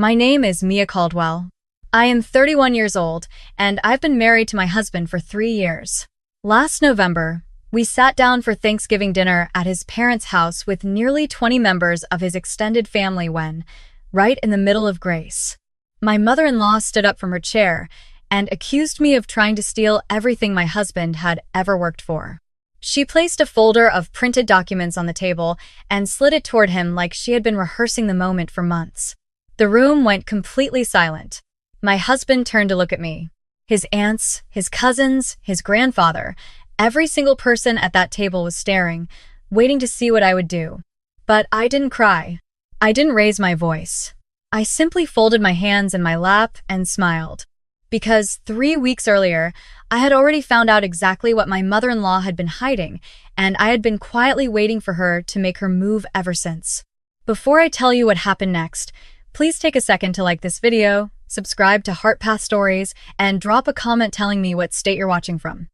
My name is Mia Caldwell. I am 31 years old, and I've been married to my husband for 3 years. Last November, we sat down for Thanksgiving dinner at his parents' house with nearly 20 members of his extended family when, right in the middle of grace, my mother-in-law stood up from her chair and accused me of trying to steal everything my husband had ever worked for. She placed a folder of printed documents on the table and slid it toward him like she had been rehearsing the moment for months. The room went completely silent. My husband turned to look at me. His aunts, his cousins, his grandfather, every single person at that table was staring, waiting to see what I would do. But I didn't cry. I didn't raise my voice. I simply folded my hands in my lap and smiled. Because 3 weeks earlier, I had already found out exactly what my mother-in-law had been hiding, and I had been quietly waiting for her to make her move ever since. Before I tell you what happened next, please take a second to like this video, subscribe to Heart Path Stories, and drop a comment telling me what state you're watching from.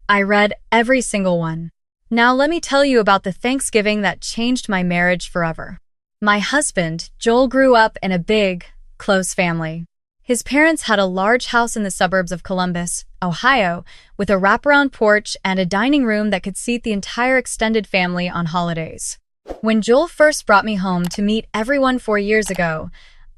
I read every single one. Now let me tell you about the Thanksgiving that changed my marriage forever. My husband, Joel, grew up in a big, close family. His parents had a large house in the suburbs of Columbus, Ohio, with a wraparound porch and a dining room that could seat the entire extended family on holidays. When Joel first brought me home to meet everyone 4 years ago,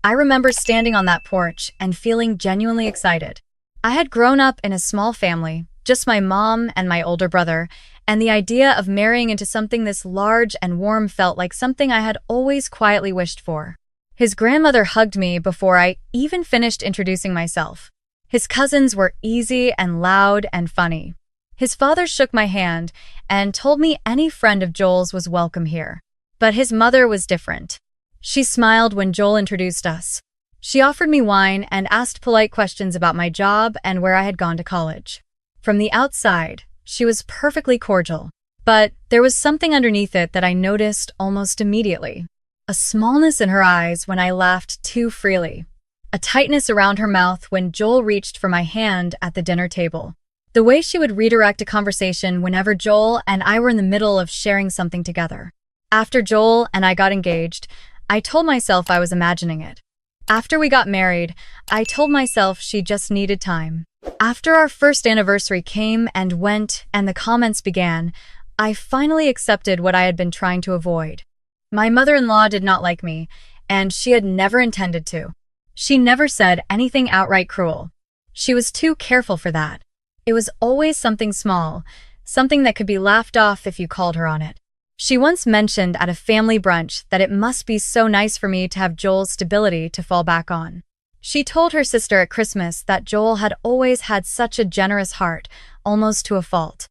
I remember standing on that porch and feeling genuinely excited. I had grown up in a small family, just my mom and my older brother, and the idea of marrying into something this large and warm felt like something I had always quietly wished for. His grandmother hugged me before I even finished introducing myself. His cousins were easy and loud and funny. His father shook my hand and told me any friend of Joel's was welcome here. But his mother was different. She smiled when Joel introduced us. She offered me wine and asked polite questions about my job and where I had gone to college. From the outside, she was perfectly cordial, but there was something underneath it that I noticed almost immediately. A smallness in her eyes when I laughed too freely. A tightness around her mouth when Joel reached for my hand at the dinner table. The way she would redirect a conversation whenever Joel and I were in the middle of sharing something together. After Joel and I got engaged, I told myself I was imagining it. After we got married, I told myself she just needed time. After our first anniversary came and went and the comments began, I finally accepted what I had been trying to avoid. My mother-in-law did not like me, and she had never intended to. She never said anything outright cruel. She was too careful for that. It was always something small, something that could be laughed off if you called her on it. She once mentioned at a family brunch that it must be so nice for me to have Joel's stability to fall back on. She told her sister at Christmas that Joel had always had such a generous heart, almost to a fault.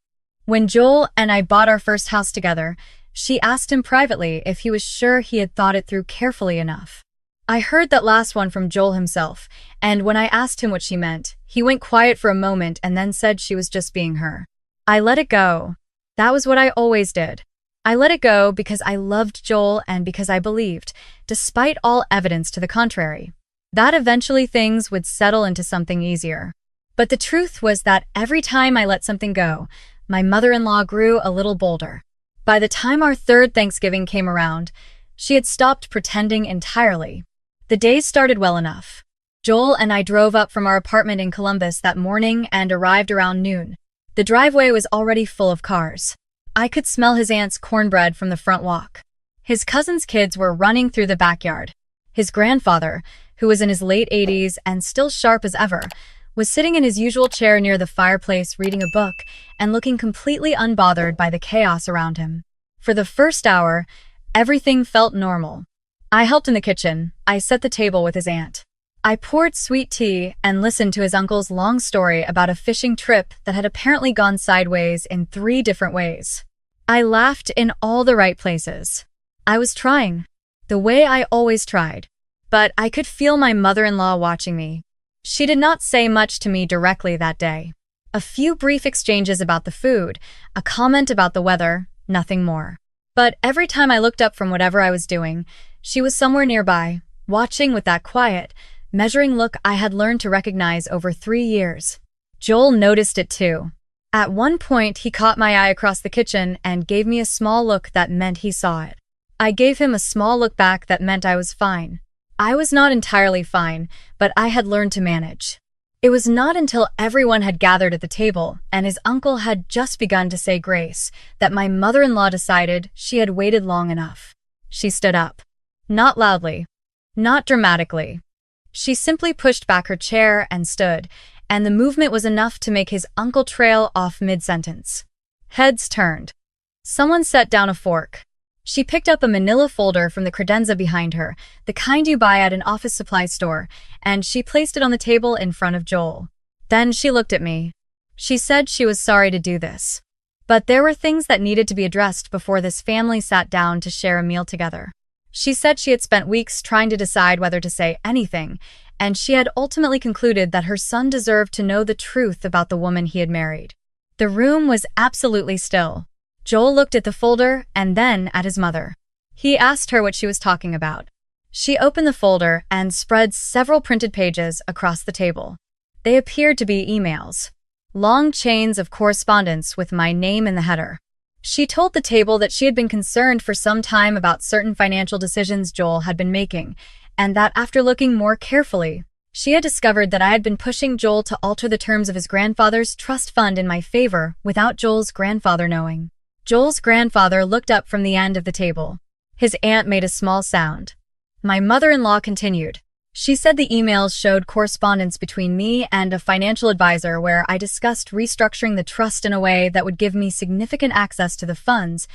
When Joel and I bought our first house together, she asked him privately if he was sure he had thought it through carefully enough. I heard that last one from Joel himself, and when I asked him what she meant, he went quiet for a moment and then said she was just being her. I let it go. That was what I always did. I let it go because I loved Joel and because I believed, despite all evidence to the contrary, that eventually things would settle into something easier. But the truth was that every time I let something go, my mother-in-law grew a little bolder. By the time our third Thanksgiving came around, she had stopped pretending entirely. The days started well enough. Joel and I drove up from our apartment in Columbus that morning and arrived around noon. The driveway was already full of cars. I could smell his aunt's cornbread from the front walk. His cousin's kids were running through the backyard. His grandfather, who was in his late 80s and still sharp as ever, was sitting in his usual chair near the fireplace reading a book and looking completely unbothered by the chaos around him. For the first hour, everything felt normal. I helped in the kitchen. I set the table with his aunt. I poured sweet tea and listened to his uncle's long story about a fishing trip that had apparently gone sideways in 3 different ways. I laughed in all the right places. I was trying, the way I always tried. But I could feel my mother-in-law watching me. She did not say much to me directly that day. A few brief exchanges about the food, a comment about the weather, nothing more. But every time I looked up from whatever I was doing, she was somewhere nearby, watching with that quiet, measuring look I had learned to recognize over 3 years. Joel noticed it too. At one point, he caught my eye across the kitchen and gave me a small look that meant he saw it. I gave him a small look back that meant I was fine. I was not entirely fine, but I had learned to manage. It was not until everyone had gathered at the table and his uncle had just begun to say grace that my mother-in-law decided she had waited long enough. She stood up. Not loudly. Not dramatically. She simply pushed back her chair and stood, and the movement was enough to make his uncle trail off mid-sentence. Heads turned. Someone set down a fork. She picked up a manila folder from the credenza behind her, the kind you buy at an office supply store, and she placed it on the table in front of Joel. Then she looked at me. She said she was sorry to do this. But there were things that needed to be addressed before this family sat down to share a meal together. She said she had spent weeks trying to decide whether to say anything, and she had ultimately concluded that her son deserved to know the truth about the woman he had married. The room was absolutely still. Joel looked at the folder and then at his mother. He asked her what she was talking about. She opened the folder and spread several printed pages across the table. They appeared to be emails. Long chains of correspondence with my name in the header. She told the table that she had been concerned for some time about certain financial decisions Joel had been making, and that after looking more carefully, she had discovered that I had been pushing Joel to alter the terms of his grandfather's trust fund in my favor without Joel's grandfather knowing. Joel's grandfather looked up from the end of the table. His aunt made a small sound. My mother-in-law continued. She said the emails showed correspondence between me and a financial advisor where I discussed restructuring the trust in a way that would give me significant access to the funds,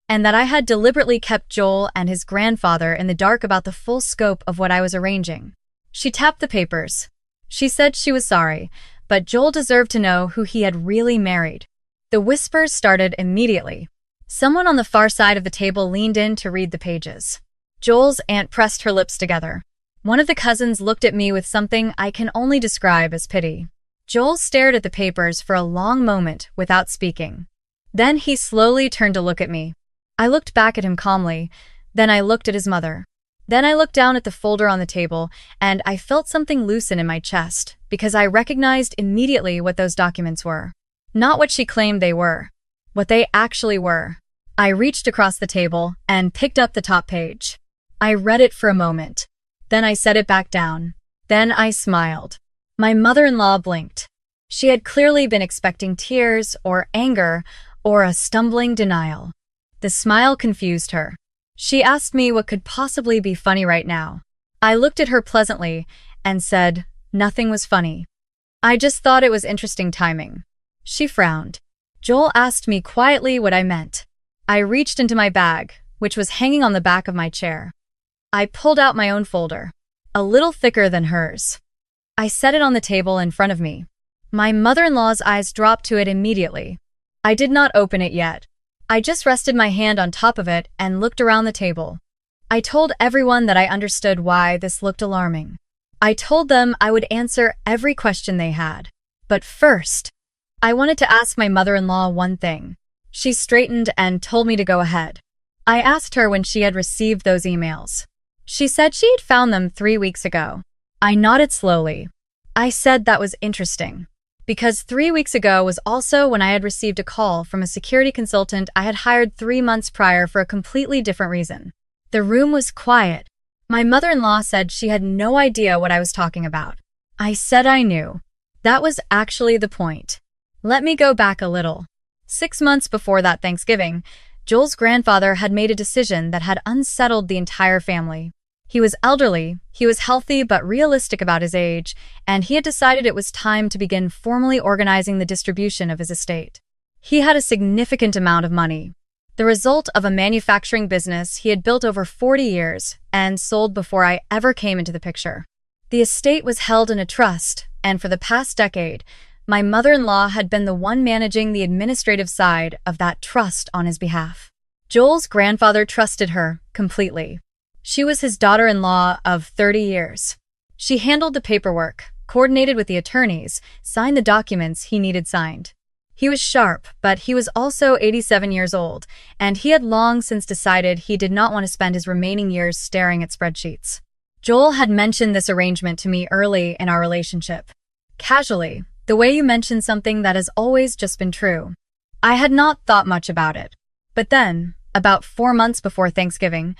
and that I had deliberately kept Joel and his grandfather in the dark about the full scope of what I was arranging. She tapped the papers. She said she was sorry, but Joel deserved to know who he had really married. The whispers started immediately. Someone on the far side of the table leaned in to read the pages. Joel's aunt pressed her lips together. One of the cousins looked at me with something I can only describe as pity. Joel stared at the papers for a long moment without speaking. Then he slowly turned to look at me. I looked back at him calmly. Then I looked at his mother. Then I looked down at the folder on the table, and I felt something loosen in my chest because I recognized immediately what those documents were. Not what she claimed they were. What they actually were. I reached across the table and picked up the top page. I read it for a moment. Then I set it back down. Then I smiled. My mother-in-law blinked. She had clearly been expecting tears or anger or a stumbling denial. The smile confused her. She asked me what could possibly be funny right now. I looked at her pleasantly and said nothing was funny. I just thought it was interesting timing. She frowned. Joel asked me quietly what I meant. I reached into my bag, which was hanging on the back of my chair. I pulled out my own folder, a little thicker than hers. I set it on the table in front of me. My mother-in-law's eyes dropped to it immediately. I did not open it yet. I just rested my hand on top of it and looked around the table. I told everyone that I understood why this looked alarming. I told them I would answer every question they had. But first, I wanted to ask my mother-in-law one thing. She straightened and told me to go ahead. I asked her when she had received those emails. She said she had found them 3 weeks ago. I nodded slowly. I said that was interesting, because 3 weeks ago was also when I had received a call from a security consultant I had hired 3 months prior for a completely different reason. The room was quiet. My mother-in-law said she had no idea what I was talking about. I said I knew. That was actually the point. Let me go back a little. 6 months before that Thanksgiving, Joel's grandfather had made a decision that had unsettled the entire family. He was elderly, he was healthy but realistic about his age, and he had decided it was time to begin formally organizing the distribution of his estate. He had a significant amount of money, the result of a manufacturing business he had built over 40 years and sold before I ever came into the picture. The estate was held in a trust, and for the past decade, my mother-in-law had been the one managing the administrative side of that trust on his behalf. Joel's grandfather trusted her completely. She was his daughter-in-law of 30 years. She handled the paperwork, coordinated with the attorneys, signed the documents he needed signed. He was sharp, but he was also 87 years old, and he had long since decided he did not want to spend his remaining years staring at spreadsheets. Joel had mentioned this arrangement to me early in our relationship. Casually, the way you mention something that has always just been true. I had not thought much about it. But then, about 4 months before Thanksgiving,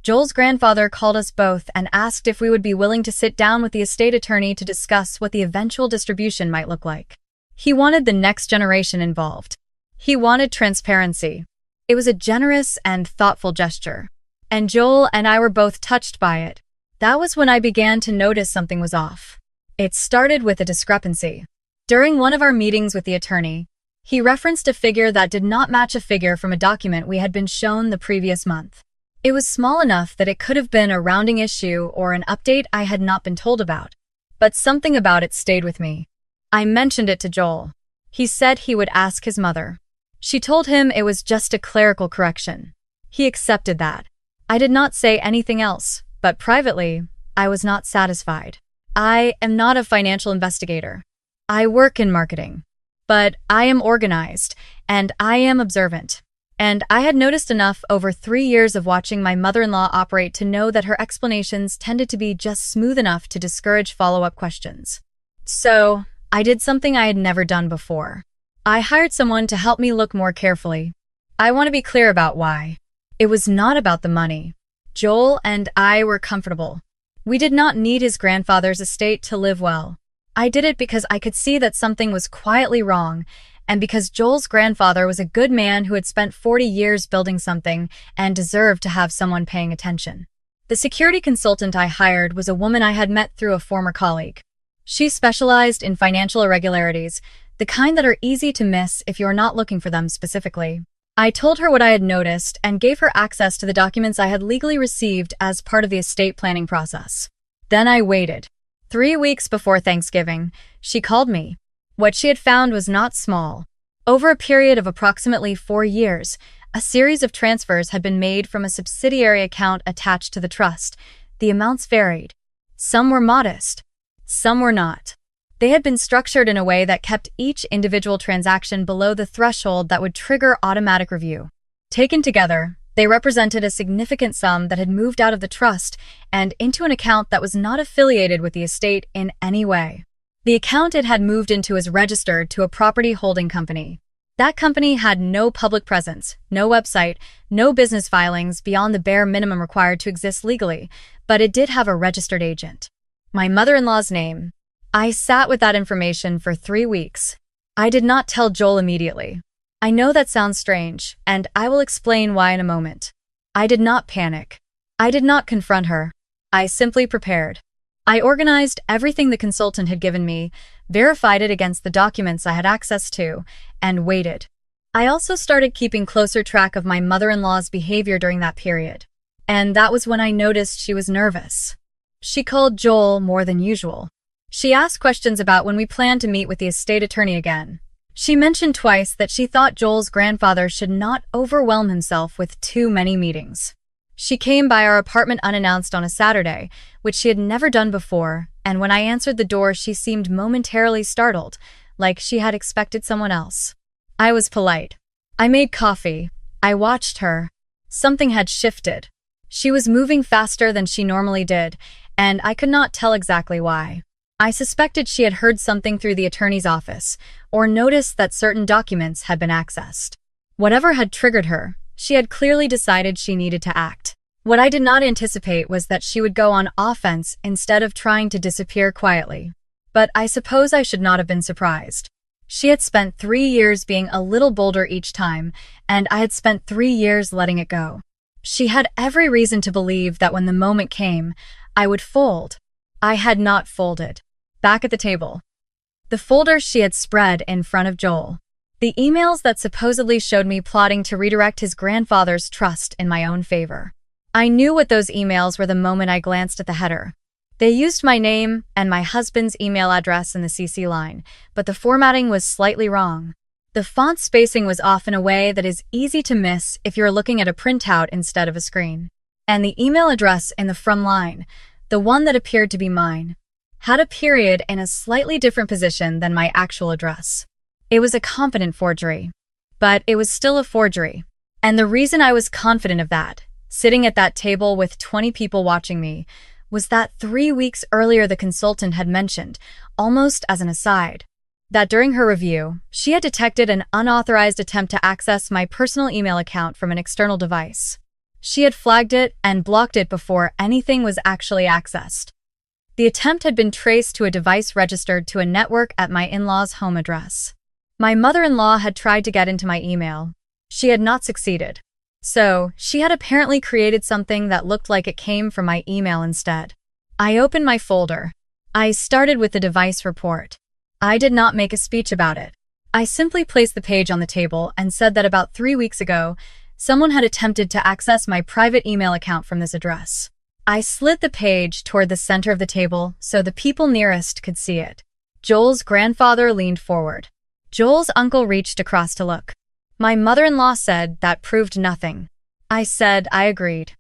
Joel's grandfather called us both and asked if we would be willing to sit down with the estate attorney to discuss what the eventual distribution might look like. He wanted the next generation involved. He wanted transparency. It was a generous and thoughtful gesture, and Joel and I were both touched by it. That was when I began to notice something was off. It started with a discrepancy. During one of our meetings with the attorney, he referenced a figure that did not match a figure from a document we had been shown the previous month. It was small enough that it could have been a rounding issue or an update I had not been told about, but something about it stayed with me. I mentioned it to Joel. He said he would ask his mother. She told him it was just a clerical correction. He accepted that. I did not say anything else, but privately, I was not satisfied. I am not a financial investigator. I work in marketing. But I am organized, and I am observant. And I had noticed enough over 3 years of watching my mother-in-law operate to know that her explanations tended to be just smooth enough to discourage follow-up questions. So, I did something I had never done before. I hired someone to help me look more carefully. I want to be clear about why. It was not about the money. Joel and I were comfortable. We did not need his grandfather's estate to live well. I did it because I could see that something was quietly wrong, and because Joel's grandfather was a good man who had spent 40 years building something and deserved to have someone paying attention. The security consultant I hired was a woman I had met through a former colleague. She specialized in financial irregularities, the kind that are easy to miss if you're not looking for them specifically. I told her what I had noticed and gave her access to the documents I had legally received as part of the estate planning process. Then I waited. 3 weeks before Thanksgiving, she called me. What she had found was not small. Over a period of approximately 4 years, a series of transfers had been made from a subsidiary account attached to the trust. The amounts varied. Some were modest. Some were not. They had been structured in a way that kept each individual transaction below the threshold that would trigger automatic review. Taken together, they represented a significant sum that had moved out of the trust and into an account that was not affiliated with the estate in any way. The account it had moved into was registered to a property holding company. That company had no public presence, no website, no business filings beyond the bare minimum required to exist legally, but it did have a registered agent. My mother-in-law's name. I sat with that information for 3 weeks. I did not tell Joel immediately. I know that sounds strange, and I will explain why in a moment. I did not panic. I did not confront her. I simply prepared. I organized everything the consultant had given me, verified it against the documents I had access to, and waited. I also started keeping closer track of my mother-in-law's behavior during that period. And that was when I noticed she was nervous. She called Joel more than usual. She asked questions about when we planned to meet with the estate attorney again. She mentioned twice that she thought Joel's grandfather should not overwhelm himself with too many meetings. She came by our apartment unannounced on a Saturday, which she had never done before, and when I answered the door she seemed momentarily startled, like she had expected someone else. I was polite. I made coffee. I watched her. Something had shifted. She was moving faster than she normally did, and I could not tell exactly why. I suspected she had heard something through the attorney's office, or noticed that certain documents had been accessed. Whatever had triggered her, she had clearly decided she needed to act. What I did not anticipate was that she would go on offense instead of trying to disappear quietly. But I suppose I should not have been surprised. She had spent 3 years being a little bolder each time, and I had spent 3 years letting it go. She had every reason to believe that when the moment came, I would fold. I had not folded. Back at the table. The folder she had spread in front of Joel. The emails that supposedly showed me plotting to redirect his grandfather's trust in my own favor. I knew what those emails were the moment I glanced at the header. They used my name and my husband's email address in the CC line, but the formatting was slightly wrong. The font spacing was off in a way that is easy to miss if you're looking at a printout instead of a screen. And the email address in the from line, the one that appeared to be mine, had a period in a slightly different position than my actual address. It was a competent forgery, but it was still a forgery. And the reason I was confident of that, sitting at that table with 20 people watching me, was that 3 weeks earlier the consultant had mentioned, almost as an aside, that during her review, she had detected an unauthorized attempt to access my personal email account from an external device. She had flagged it and blocked it before anything was actually accessed. The attempt had been traced to a device registered to a network at my in-laws' home address. My mother-in-law had tried to get into my email. She had not succeeded. So, she had apparently created something that looked like it came from my email instead. I opened my folder. I started with the device report. I did not make a speech about it. I simply placed the page on the table and said that about 3 weeks ago, someone had attempted to access my private email account from this address. I slid the page toward the center of the table so the people nearest could see it. Joel's grandfather leaned forward. Joel's uncle reached across to look. My mother-in-law said that proved nothing. I said I agreed.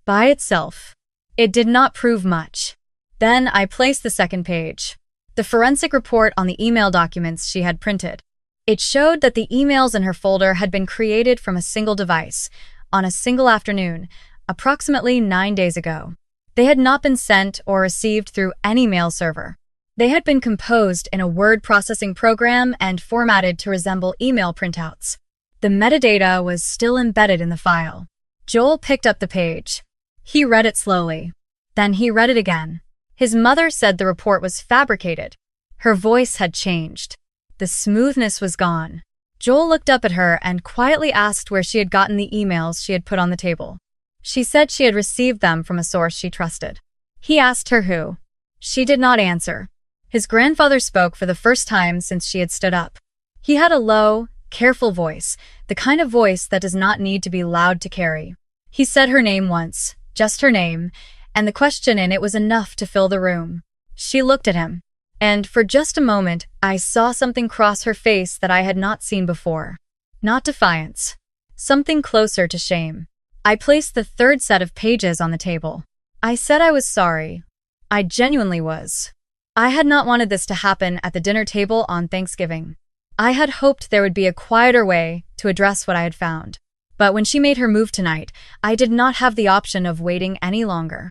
By itself, it did not prove much. Then I placed the second page. The forensic report on the email documents she had printed. It showed that the emails in her folder had been created from a single device, on a single afternoon, approximately 9 days ago. They had not been sent or received through any mail server. They had been composed in a word processing program and formatted to resemble email printouts. The metadata was still embedded in the file. Joel picked up the page. He read it slowly. Then he read it again. His mother said the report was fabricated. Her voice had changed. The smoothness was gone. Joel looked up at her and quietly asked where she had gotten the emails she had put on the table. She said she had received them from a source she trusted. He asked her who. She did not answer. His grandfather spoke for the first time since she had stood up. He had a low, careful voice, the kind of voice that does not need to be loud to carry. He said her name once, just her name, and the question in it was enough to fill the room. She looked at him, and for just a moment, I saw something cross her face that I had not seen before. Not defiance. Something closer to shame. I placed the third set of pages on the table. I said I was sorry. I genuinely was. I had not wanted this to happen at the dinner table on Thanksgiving. I had hoped there would be a quieter way to address what I had found. But when she made her move tonight, I did not have the option of waiting any longer.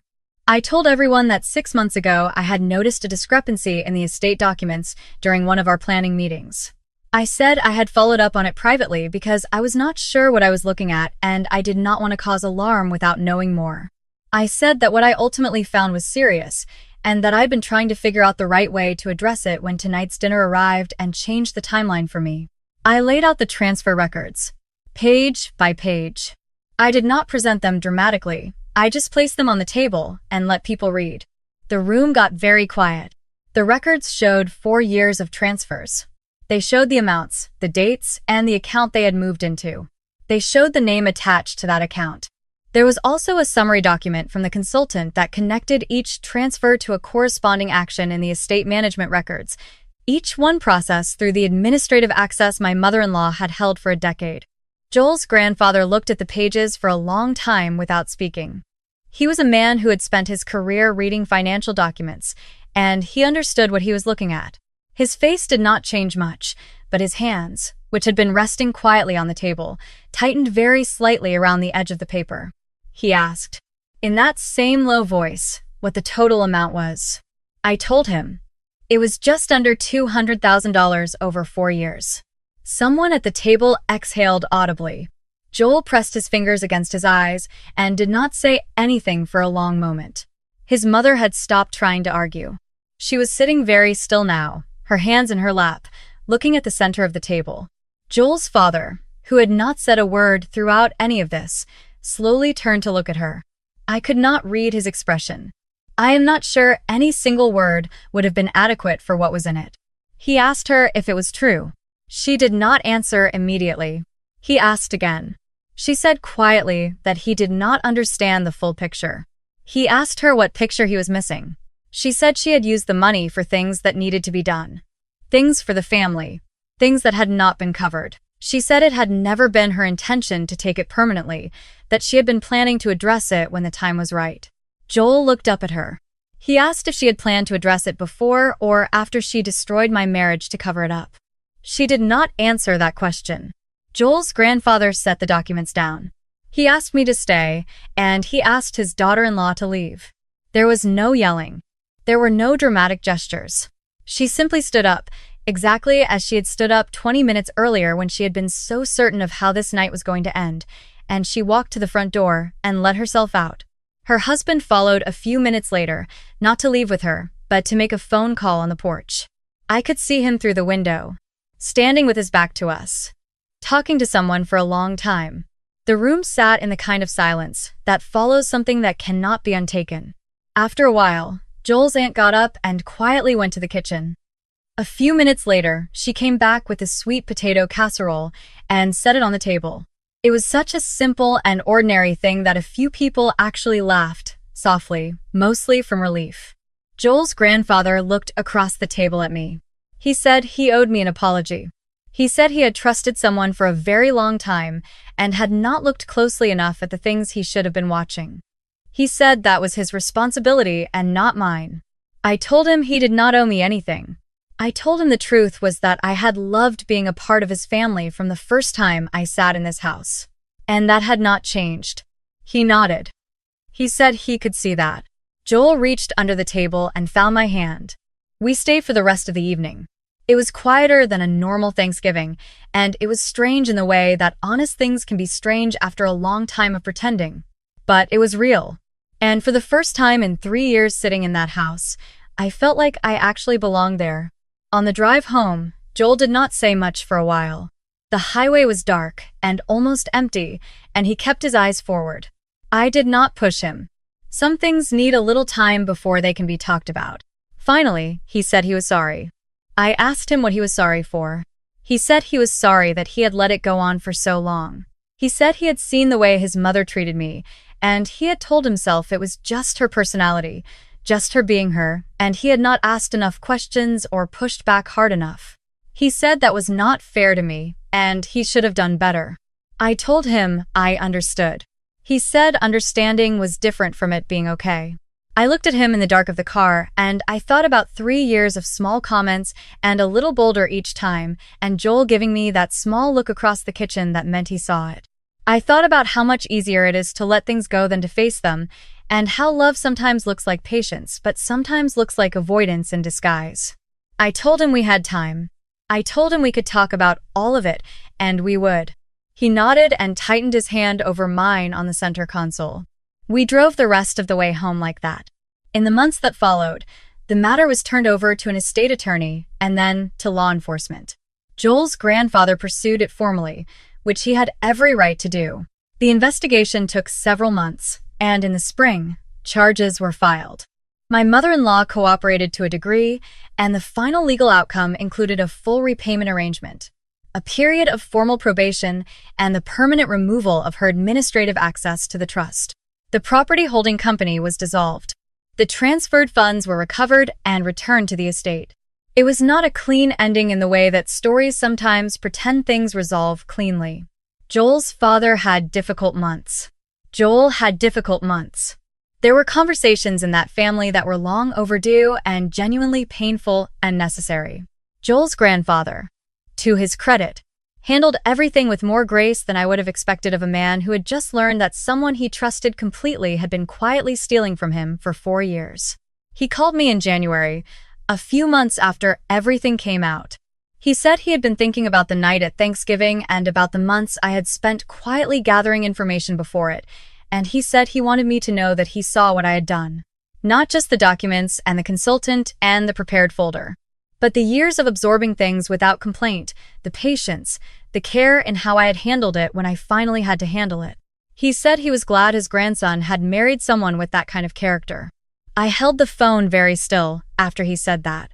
I told everyone that 6 months ago I had noticed a discrepancy in the estate documents during one of our planning meetings. I said I had followed up on it privately because I was not sure what I was looking at and I did not want to cause alarm without knowing more. I said that what I ultimately found was serious, and that I'd been trying to figure out the right way to address it when tonight's dinner arrived and changed the timeline for me. I laid out the transfer records, page by page. I did not present them dramatically. I just placed them on the table and let people read. The room got very quiet. The records showed 4 years of transfers. They showed the amounts, the dates, and the account they had moved into. They showed the name attached to that account. There was also a summary document from the consultant that connected each transfer to a corresponding action in the estate management records, each one processed through the administrative access my mother-in-law had held for a decade. Joel's grandfather looked at the pages for a long time without speaking. He was a man who had spent his career reading financial documents, and he understood what he was looking at. His face did not change much, but his hands, which had been resting quietly on the table, tightened very slightly around the edge of the paper. He asked, in that same low voice, what the total amount was. I told him. It was just under $200,000 over 4 years. Someone at the table exhaled audibly. Joel pressed his fingers against his eyes and did not say anything for a long moment. His mother had stopped trying to argue. She was sitting very still now, her hands in her lap, looking at the center of the table. Joel's father, who had not said a word throughout any of this, slowly turned to look at her. I could not read his expression. I am not sure any single word would have been adequate for what was in it. He asked her if it was true. She did not answer immediately. He asked again. She said quietly that he did not understand the full picture. He asked her what picture he was missing. She said she had used the money for things that needed to be done. Things for the family. Things that had not been covered. She said it had never been her intention to take it permanently, that she had been planning to address it when the time was right. Joel looked up at her. He asked if she had planned to address it before or after she destroyed my marriage to cover it up. She did not answer that question. Joel's grandfather set the documents down. He asked me to stay, and he asked his daughter-in-law to leave. There was no yelling. There were no dramatic gestures. She simply stood up, exactly as she had stood up 20 minutes earlier when she had been so certain of how this night was going to end, and she walked to the front door and let herself out. Her husband followed a few minutes later, not to leave with her, but to make a phone call on the porch. I could see him through the window, standing with his back to us, talking to someone for a long time. The room sat in the kind of silence that follows something that cannot be untaken. After a while, Joel's aunt got up and quietly went to the kitchen. A few minutes later, she came back with a sweet potato casserole and set it on the table. It was such a simple and ordinary thing that a few people actually laughed, softly, mostly from relief. Joel's grandfather looked across the table at me. He said he owed me an apology. He said he had trusted someone for a very long time and had not looked closely enough at the things he should have been watching. He said that was his responsibility and not mine. I told him he did not owe me anything. I told him the truth was that I had loved being a part of his family from the first time I sat in this house. And that had not changed. He nodded. He said he could see that. Joel reached under the table and found my hand. We stayed for the rest of the evening. It was quieter than a normal Thanksgiving, and it was strange in the way that honest things can be strange after a long time of pretending. But it was real. And for the first time in 3 years sitting in that house, I felt like I actually belonged there. On the drive home, Joel did not say much for a while. The highway was dark and almost empty, and he kept his eyes forward. I did not push him. Some things need a little time before they can be talked about. Finally, he said he was sorry. I asked him what he was sorry for. He said he was sorry that he had let it go on for so long. He said he had seen the way his mother treated me, and he had told himself it was just her personality, just her being her, and he had not asked enough questions or pushed back hard enough. He said that was not fair to me, and he should have done better. I told him I understood. He said understanding was different from it being okay. I looked at him in the dark of the car, and I thought about 3 years of small comments and a little bolder each time, and Joel giving me that small look across the kitchen that meant he saw it. I thought about how much easier it is to let things go than to face them, and how love sometimes looks like patience, but sometimes looks like avoidance in disguise. I told him we had time. I told him we could talk about all of it, and we would. He nodded and tightened his hand over mine on the center console. We drove the rest of the way home like that. In the months that followed, the matter was turned over to an estate attorney and then to law enforcement. Joel's grandfather pursued it formally, which he had every right to do. The investigation took several months, and in the spring, charges were filed. My mother-in-law cooperated to a degree, and the final legal outcome included a full repayment arrangement, a period of formal probation, and the permanent removal of her administrative access to the trust. The property holding company was dissolved. The transferred funds were recovered and returned to the estate. It was not a clean ending in the way that stories sometimes pretend things resolve cleanly. Joel's father had difficult months. Joel had difficult months. There were conversations in that family that were long overdue and genuinely painful and necessary. Joel's grandfather, to his credit, handled everything with more grace than I would have expected of a man who had just learned that someone he trusted completely had been quietly stealing from him for 4 years. He called me in January, a few months after everything came out. He said he had been thinking about the night at Thanksgiving and about the months I had spent quietly gathering information before it, and he said he wanted me to know that he saw what I had done. Not just the documents and the consultant and the prepared folder, but the years of absorbing things without complaint, the patience, the care in how I had handled it when I finally had to handle it. He said he was glad his grandson had married someone with that kind of character. I held the phone very still after he said that.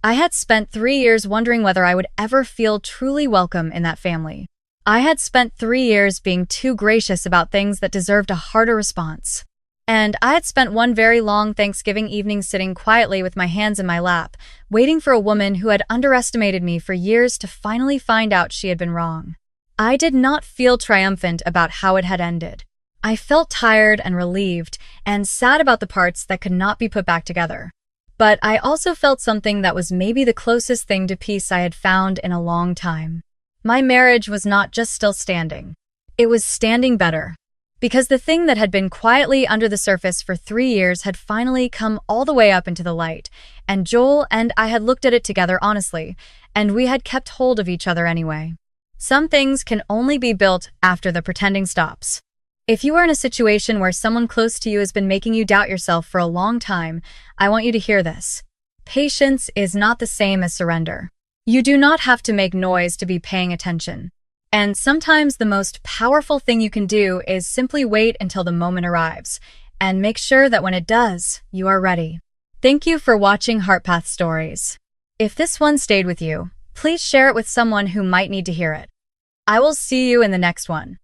I had spent 3 years wondering whether I would ever feel truly welcome in that family. I had spent 3 years being too gracious about things that deserved a harder response. And I had spent one very long Thanksgiving evening sitting quietly with my hands in my lap, waiting for a woman who had underestimated me for years to finally find out she had been wrong. I did not feel triumphant about how it had ended. I felt tired and relieved, and sad about the parts that could not be put back together. But I also felt something that was maybe the closest thing to peace I had found in a long time. My marriage was not just still standing. It was standing better. Because the thing that had been quietly under the surface for 3 years had finally come all the way up into the light, and Joel and I had looked at it together honestly, and we had kept hold of each other anyway. Some things can only be built after the pretending stops. If you are in a situation where someone close to you has been making you doubt yourself for a long time, I want you to hear this. Patience is not the same as surrender. You do not have to make noise to be paying attention. And sometimes the most powerful thing you can do is simply wait until the moment arrives, and make sure that when it does, you are ready. Thank you for watching HeartPath Stories. If this one stayed with you, please share it with someone who might need to hear it. I will see you in the next one.